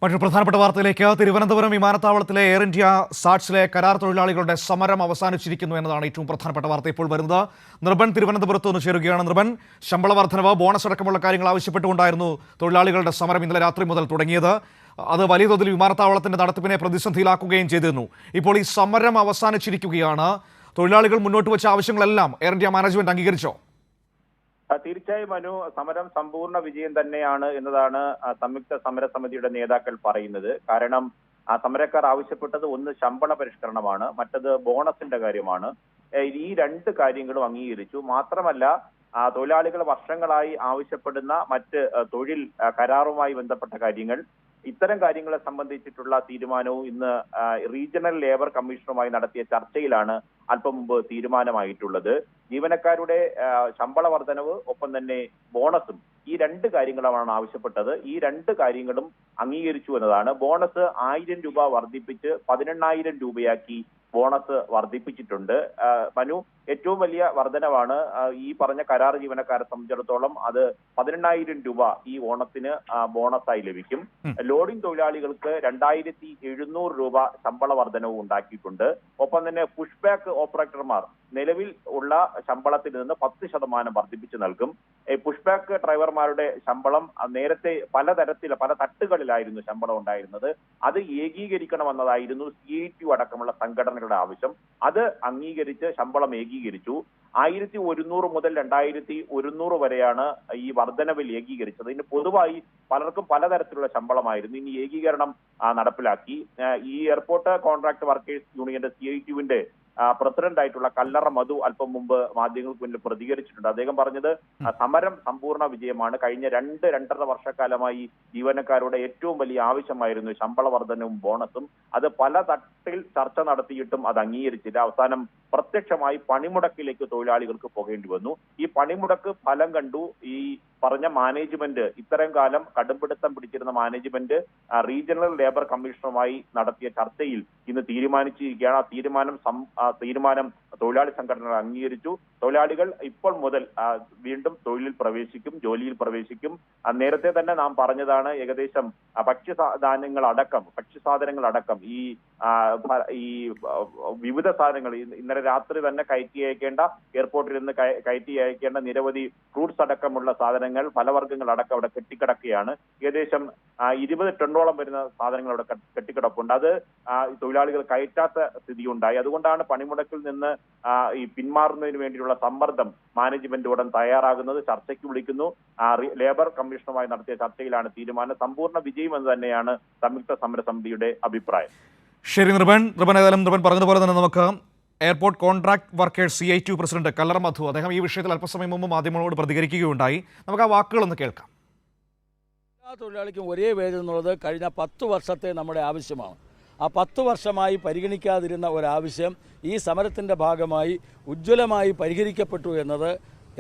മറ്റൊരു പ്രധാനപ്പെട്ട വാർത്തയിലേക്ക് തിരുവനന്തപുരം വിമാനത്താവളത്തിലെ എയർ ഇന്ത്യ സാറ്റ്സിലെ കരാർ തൊഴിലാളികളുടെ സമരം അവസാനിച്ചിരിക്കുന്നു എന്നതാണ് ഏറ്റവും പ്രധാനപ്പെട്ട വാർത്ത ഇപ്പോൾ വരുന്നത്. നിർബൻ തിരുവനന്തപുരത്ത് നിന്ന് ചേരുകയാണ്. നിർബൻ, ശമ്പള വർധനവ്, ബോണസ് അടക്കമുള്ള കാര്യങ്ങൾ ആവശ്യപ്പെട്ടുകൊണ്ടായിരുന്നു തൊഴിലാളികളുടെ സമരം ഇന്നലെ രാത്രി മുതൽ തുടങ്ങിയത്. അത് വലിയ തോതിൽ വിമാനത്താവളത്തിന്റെ നടത്തിപ്പിനെ പ്രതിസന്ധിയിലാക്കുകയും ചെയ്തിരുന്നു. ഇപ്പോൾ ഈ സമരം അവസാനിച്ചിരിക്കുകയാണ്. തൊഴിലാളികൾ മുന്നോട്ട് വെച്ച ആവശ്യങ്ങളെല്ലാം എയർ ഇന്ത്യ മാനേജ്മെന്റ് അംഗീകരിച്ചോ? തീർച്ചയായും മനു, സമരം സമ്പൂർണ്ണ വിജയം തന്നെയാണ് എന്നതാണ് സംയുക്ത സമരസമിതിയുടെ നേതാക്കൾ പറയുന്നത്. കാരണം സമരക്കാർ ആവശ്യപ്പെട്ടത് ഒന്ന് ശമ്പള പരിഷ്കരണമാണ്, മറ്റത് ബോണസിന്റെ കാര്യമാണ്. ഈ രണ്ട് കാര്യങ്ങളും അംഗീകരിച്ചു. മാത്രമല്ല, തൊഴിലാളികൾ വർഷങ്ങളായി ആവശ്യപ്പെടുന്ന മറ്റ് തൊഴിൽ കരാറുമായി ബന്ധപ്പെട്ട കാര്യങ്ങൾ, ഇത്തരം കാര്യങ്ങളെ സംബന്ധിച്ചിട്ടുള്ള തീരുമാനവും ഇന്ന് റീജിയണൽ ലേബർ കമ്മീഷനുമായി നടത്തിയ ചർച്ചയിലാണ് അല്പം മുമ്പ് തീരുമാനമായിട്ടുള്ളത്. ജീവനക്കാരുടെ ശമ്പള വർധനവ്, ഒപ്പം തന്നെ ബോണസും, ഈ രണ്ട് കാര്യങ്ങളാണ് ആവശ്യപ്പെട്ടത്. ഈ രണ്ട് കാര്യങ്ങളും അംഗീകരിച്ചു എന്നതാണ്. ബോണസ് 1000 രൂപ വർദ്ധിപ്പിച്ച് 18,000 രൂപയാക്കി ബോണസ് വർദ്ധിപ്പിച്ചിട്ടുണ്ട്. മനു, ഏറ്റവും വലിയ വർധനവാണ്. ഈ പറഞ്ഞ കരാർ ജീവനക്കാരെ സംബന്ധിച്ചിടത്തോളം അത് 18,000 രൂപ ഈ ഓണത്തിന് ബോണസായി ലഭിക്കും. ലോഡിംഗ് തൊഴിലാളികൾക്ക് 2,700 രൂപ ശമ്പള വർധനവും ഉണ്ടാക്കിയിട്ടുണ്ട്. ഒപ്പം തന്നെ പുഷ് ബാക്ക് ഓപ്പറേറ്റർമാർ നിലവിൽ ഉള്ള ശമ്പളത്തിൽ നിന്ന് 10% വർദ്ധിപ്പിച്ചു നൽകും. പുഷ് ബാക്ക് ഡ്രൈവർമാരുടെ ശമ്പളം നേരത്തെ പല തട്ടുകളിലായിരുന്നു ശമ്പളം ഉണ്ടായിരുന്നത്. അത് ഏകീകരിക്കണമെന്നതായിരുന്നു CITU അടക്കമുള്ള സംഘടനകളുടെ ആവശ്യം. അത് അംഗീകരിച്ച് ശമ്പളം ഏകീകരിച്ചു. 1,100 മുതൽ 2,100 വരെയാണ് ഈ വർധനവിൽ ഏകീകരിച്ചത്. ഇനി പൊതുവായി പലർക്കും പലതരത്തിലുള്ള ശമ്പളമായിരുന്നു. ഇനി ഏകീകരണം നടപ്പിലാക്കി. ഈ എയർപോർട്ട് കോൺട്രാക്ട് വർക്കേഴ്സ് യൂണിയന്റെ CITUവിന്റെ പ്രസിഡന്റ് ആയിട്ടുള്ള കല്ലറ മധു അല്പം മുമ്പ് മാധ്യമങ്ങൾക്ക് മുന്നിൽ പ്രതികരിച്ചിട്ടുണ്ട്. അദ്ദേഹം പറഞ്ഞത് സമരം സമ്പൂർണ്ണ വിജയമാണ്. കഴിഞ്ഞ 2-2.5 വർഷക്കാലമായി ജീവനക്കാരുടെ ഏറ്റവും വലിയ ആവശ്യമായിരുന്നു ശമ്പള വർധനവും ബോണസും. അത് പല തട്ടിൽ ചർച്ച നടത്തിയിട്ടും അത് അംഗീകരിച്ചില്ല. അവസാനം പ്രത്യക്ഷമായി പണിമുടക്കിലേക്ക് തൊഴിലാളികൾക്ക് പോകേണ്ടി വന്നു. ഈ പണിമുടക്ക് ഫലം കണ്ടു. ഈ പറഞ്ഞ മാനേജ്മെന്റ്, ഇത്തരം കാലം കടുംപിടുത്തം പിടിച്ചിരുന്ന മാനേജ്മെന്റ് റീജിയണൽ ലേബർ കമ്മീഷനുമായി നടത്തിയ ചർച്ചയിൽ ഇന്ന് തീരുമാനിച്ചിരിക്കുകയാണ്. ആ തീരുമാനം തൊഴിലാളി സംഘടനകൾ അംഗീകരിച്ചു. തൊഴിലാളികൾ ഇപ്പോൾ മുതൽ വീണ്ടും തൊഴിലിൽ പ്രവേശിക്കും, ജോലിയിൽ പ്രവേശിക്കും. നേരത്തെ തന്നെ നാം പറഞ്ഞതാണ്, ഏകദേശം ഭക്ഷ്യസാധനങ്ങളടക്കം ഈ വിവിധ സാധനങ്ങൾ ഇന്നലെ രാത്രി തന്നെ കയറ്റി അയക്കേണ്ട, എയർപോർട്ടിൽ നിന്ന് കയറ്റി അയക്കേണ്ട നിരവധി ഫ്രൂട്ട്സ് അടക്കമുള്ള സാധനങ്ങൾ, ഫലവർഗ്ഗങ്ങൾ അടക്കം അവിടെ കെട്ടിക്കിടക്കുകയാണ്. ഏകദേശം 20 ടണ്ണോളം വരുന്ന സാധനങ്ങൾ അവിടെ കെട്ടിക്കിടപ്പുണ്ട്. അത് തൊഴിലാളികൾ കയറ്റാത്ത സ്ഥിതിയുണ്ടായി. അതുകൊണ്ടാണ് പണിമുടക്കിൽ നിന്ന് ഈ പിന്മാറുന്നതിന് വേണ്ടിയുള്ള സമ്മർദ്ദം മാനേജ്മെന്റ് ഉടൻ തയ്യാറാകുന്നത്. ചർച്ചയ്ക്ക് വിളിക്കുന്നു. ലേബർ കമ്മീഷനുമായി നടത്തിയ ചർച്ചയിലാണ് തീരുമാനം. സമ്പൂർണ്ണ വിജയം എന്ന് തന്നെയാണ് സംയുക്ത സമരസമിതിയുടെ അഭിപ്രായം. ശരി നിർബൻ, ഏതായാലും നിർബൻ പറഞ്ഞതുപോലെ തന്നെ നമുക്ക് airport contract workers CITU president Kallara Madhu, അദ്ദേഹം ഈ വിഷയത്തിൽ അല്പസമയം മുമ്പ് മാധ്യമങ്ങളോട് പ്രതികരിക്കുകയുണ്ടായി. നമുക്ക് ആ വാക്കുകളൊന്ന് കേൾക്കാം. എല്ലാ തൊഴിലാളിക്കും ഒരേ വേതനം എന്നുള്ളത് കഴിഞ്ഞ 10 വർഷത്തെ നമ്മുടെ ആവശ്യമാണ്. ആ 10 വർഷമായി പരിഗണിക്കാതിരുന്ന ഒരാവശ്യം ഈ സമരത്തിൻ്റെ ഭാഗമായി ഉജ്ജ്വലമായി പരിഹരിക്കപ്പെട്ടു എന്നത്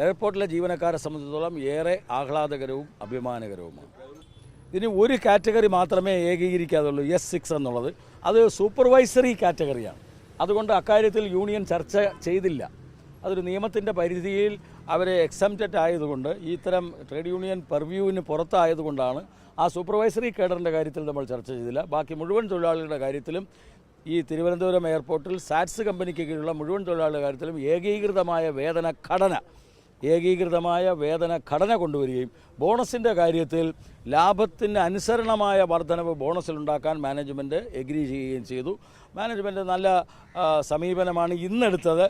എയർപോർട്ടിലെ ജീവനക്കാരെ സംബന്ധിച്ചിടത്തോളം ഏറെ ആഹ്ലാദകരവും അഭിമാനകരവുമാണ്. ഇതിന് ഒരു കാറ്റഗറി മാത്രമേ ഏകീകരിക്കാതുള്ളൂ, S6 എന്നുള്ളത്. അത് സൂപ്പർവൈസറി കാറ്റഗറിയാണ്. അതുകൊണ്ട് അക്കാര്യത്തിൽ യൂണിയൻ ചർച്ച ചെയ്തില്ല. അതൊരു നിയമത്തിൻ്റെ പരിധിയിൽ അവരെ എക്സംപ്റ്റഡ് ആയതുകൊണ്ട്, ഇത്തരം ട്രേഡ് യൂണിയൻ പെർവ്യൂവിന് പുറത്തായതുകൊണ്ടാണ് ആ സൂപ്പർവൈസറി കേഡറിൻ്റെ കാര്യത്തിൽ നമ്മൾ ചർച്ച ചെയ്തില്ല. ബാക്കി മുഴുവൻ തൊഴിലാളികളുടെ കാര്യത്തിലും ഈ തിരുവനന്തപുരം എയർപോർട്ടിൽ സാറ്റ്സ് കമ്പനിക്ക് കീഴിലുള്ള മുഴുവൻ തൊഴിലാളികളുടെ കാര്യത്തിലും ഏകീകൃതമായ വേതന ഘടന കൊണ്ടുവരികയും ബോണസിൻ്റെ കാര്യത്തിൽ ലാഭത്തിന് അനുസരണമായ വർധനവ് ബോണസിലുണ്ടാക്കാൻ മാനേജ്മെൻറ്റ് എഗ്രി ചെയ്യുകയും ചെയ്തു. മാനേജ്മെൻറ്റ് നല്ല സമീപനമാണ് ഇന്നെടുത്തത്.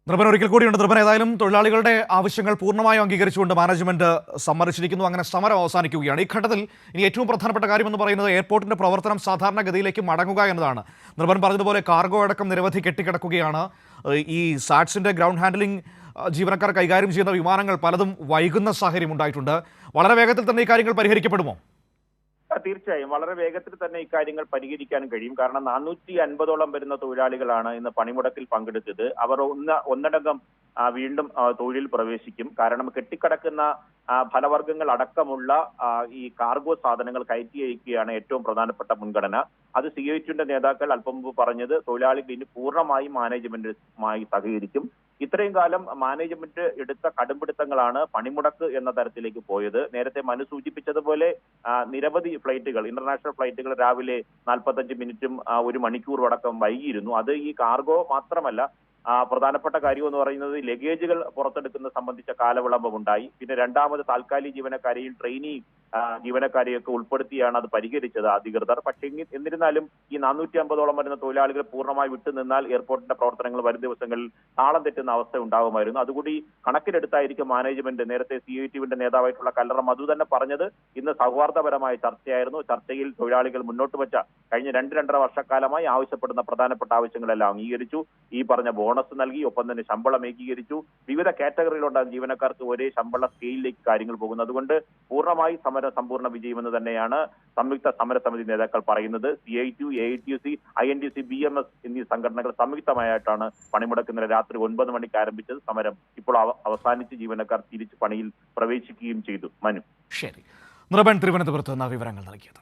നിർബൻ ഒരിക്കൽ കൂടിയുണ്ട്. നിർബൻ, ഏതായാലും തൊഴിലാളികളുടെ ആവശ്യങ്ങൾ പൂർണ്ണമായും അംഗീകരിച്ചുകൊണ്ട് മാനേജ്മെന്റ് സമ്മതിച്ചിരിക്കുന്നു. അങ്ങനെ സമരം അവസാനിക്കുകയാണ്. ഈ ഘട്ടത്തിൽ ഇനി ഏറ്റവും പ്രധാനപ്പെട്ട കാര്യം എന്ന് പറയുന്നത് എയർപോർട്ടിന്റെ പ്രവർത്തനം സാധാരണഗതിയിലേക്ക് മടങ്ങുക എന്നതാണ്. നിർബൻ പറഞ്ഞതുപോലെ കാർഗോ അടക്കം നിരവധി കെട്ടിക്കിടക്കുകയാണ്. ഈ സാറ്റ്സിന്റെ ഗ്രൗണ്ട് ഹാൻഡ്ലിംഗ് ജീവനക്കാർ കൈകാര്യം ചെയ്യുന്ന വിമാനങ്ങൾ പലതും വൈകുന്ന സാഹചര്യം ഉണ്ടായിട്ടുണ്ട്. വളരെ വേഗത്തിൽ തന്നെ ഈ കാര്യങ്ങൾ പരിഹരിക്കപ്പെടുമോ? തീർച്ചയായും വളരെ വേഗത്തിൽ തന്നെ ഇക്കാര്യങ്ങൾ പരിഹരിക്കാൻ കഴിയും. കാരണം 450ഓളം വരുന്ന തൊഴിലാളികളാണ് ഇന്ന് പണിമുടക്കിൽ പങ്കെടുത്തത്. അവർ ഒന്നടങ്കം വീണ്ടും തൊഴിലിൽ പ്രവേശിക്കും. കാരണം കെട്ടിക്കിടക്കുന്ന ഫലവർഗ്ഗങ്ങൾ അടക്കമുള്ള ഈ കാർഗോ സാധനങ്ങൾ കയറ്റി അയക്കുകയാണ് ഏറ്റവും പ്രധാനപ്പെട്ട മുൻഗണന. അത് CITUവിന്റെ നേതാക്കൾ അല്പം മുമ്പ് പറഞ്ഞത് തൊഴിലാളികൾ ഇനി പൂർണ്ണമായും മാനേജ്മെന്റുമായി സഹകരിക്കും. ഇത്രയും കാലം മാനേജ്മെന്റ് എടുത്ത കടുംപിടുത്തങ്ങളാണ് പണിമുടക്ക് എന്ന തരത്തിലേക്ക് പോയത്. നേരത്തെ മനു സൂചിപ്പിച്ചതുപോലെ നിരവധി ഫ്ലൈറ്റുകൾ, ഇന്റർനാഷണൽ ഫ്ലൈറ്റുകൾ രാവിലെ 45 മിനിറ്റും 1 മണിക്കൂറും അടക്കം വൈകിയിരുന്നു. അത് ഈ കാർഗോ മാത്രമല്ല, പ്രധാനപ്പെട്ട കാര്യം എന്ന് പറയുന്നത് ലഗേജുകൾ പുറത്തെടുക്കുന്ന സംബന്ധിച്ച കാലവിളംബം ഉണ്ടായി. പിന്നെ രണ്ടാമത് താൽക്കാലിക ജീവനക്കാരെയും ട്രെയിനി ജീവനക്കാരെയൊക്കെ ഉൾപ്പെടുത്തിയാണ് അത് പരിഹരിച്ചത് അധികൃതർ. പക്ഷേ എന്നിരുന്നാലും ഈ 450ഓളം വരുന്ന തൊഴിലാളികൾ പൂർണ്ണമായി വിട്ടുനിന്നാൽ എയർപോർട്ടിന്റെ പ്രവർത്തനങ്ങൾ വരും ദിവസങ്ങളിൽ താളം തെറ്റുന്ന അവസ്ഥ ഉണ്ടാകുമായിരുന്നു. അതുകൂടി കണക്കിലെടുത്തായിരിക്കും മാനേജ്മെന്റ്. നേരത്തെ CITUവിന്റെ നേതാവായിട്ടുള്ള കല്ലറ മധു തന്നെ പറഞ്ഞത് ഇന്ന് സൗഹാർദ്ദപരമായ ചർച്ചയായിരുന്നു. ചർച്ചയിൽ തൊഴിലാളികൾ മുന്നോട്ട് വെച്ച കഴിഞ്ഞ 2-2.5 വർഷക്കാലമായി ആവശ്യപ്പെടുന്ന പ്രധാനപ്പെട്ട ആവശ്യങ്ങളെല്ലാം അംഗീകരിച്ചു. ഈ പറഞ്ഞ ബോണസ് നൽകി, ഒപ്പം തന്നെ ശമ്പളം ഏകീകരിച്ചു. വിവിധ കാറ്റഗറിയിലുണ്ടാകുന്ന ജീവനക്കാർക്ക് ഒരേ ശമ്പള സ്കെയിലിലേക്ക് കാര്യങ്ങൾ പോകുന്നു. അതുകൊണ്ട് പൂർണ്ണമായി സമരം സമ്പൂർണ്ണ വിജയമെന്ന് തന്നെയാണ് സംയുക്ത സമരസമിതി നേതാക്കൾ പറയുന്നത്. CITU, AITUC, INTC, BMS എന്നീ സംഘടനകൾ സംയുക്തമായിട്ടാണ് പണിമുടക്ക് ഇന്നലെ രാത്രി 9 മണിക്ക് ആരംഭിച്ചത്. സമരം ഇപ്പോൾ അവസാനിച്ച് ജീവനക്കാർ തിരിച്ച് പണിയിൽ പ്രവേശിക്കുകയും ചെയ്തു. മനു. ശരി, നൃപൻ തിരുവനന്തപുരത്ത് നിന്ന് വിവരങ്ങൾ നൽകിയത്.